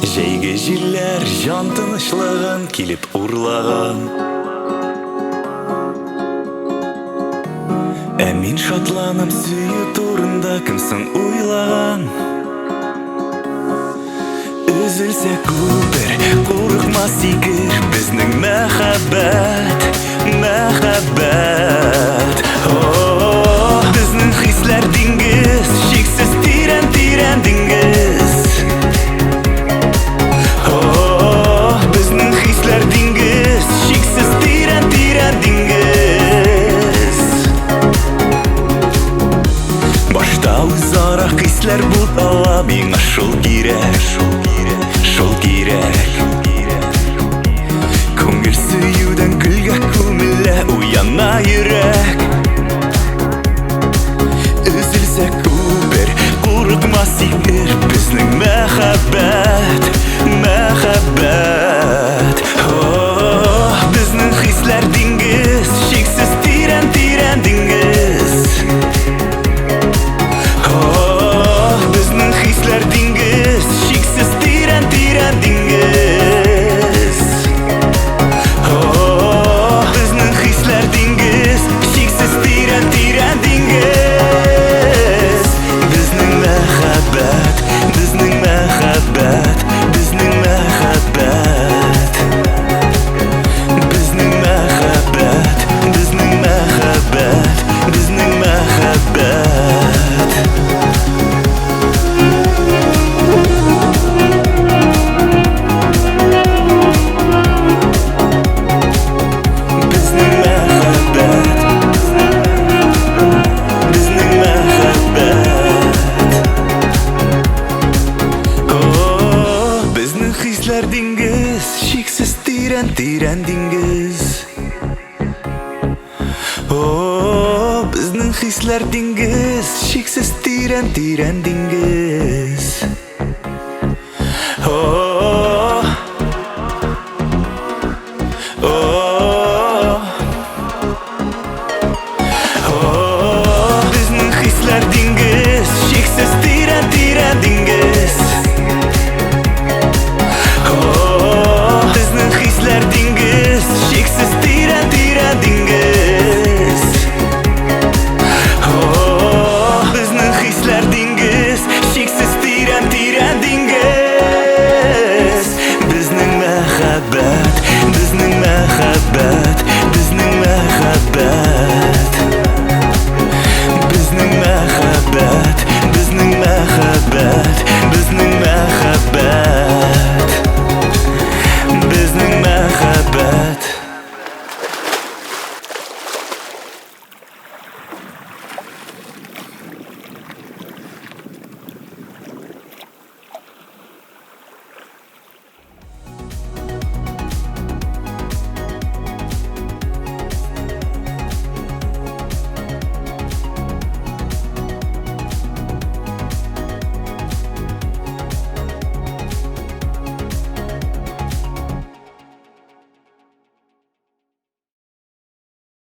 Жейге жерлер жан тынычлыгын килеп урлаган. Ә мин шатланам сөю турында кимсең уйлаган. Üzülсә күпер, курыкмас игер безнең мәхәббәт, мәхәббәт. Безнең хисләр диңгез, чиксез тирән диңгез. Безнең хисләр диңгез, чиксез тирән диңгез. Башта үзара хисләр булала, миңа шул кирәк. Шул кирәк. Күңел сөюдән гөлгә күмелә, уяна йөрәк. Üzülсә күпер, курыкмас игер безнең мәхәббәт, мәхәббәт. Безнең хисләр диңгез, чиксез тирән диңгез. Безнең хисләр диңгез, чиксез тирән диңгез. Безнең хисләр диңгез, чиксез тирән диңгез. Безнең мәхәббәт, безнең мәхәббәт, безнең мәхәббәт. Безнең мәхәббәт, безнең мәхәббәт, безнең мәхәббәт. Хисләр диңгез, чиксез тирән диңгез. Безнең хисләр диңгез, чиксез тирән диңгез. Безнең хисләр диңгез.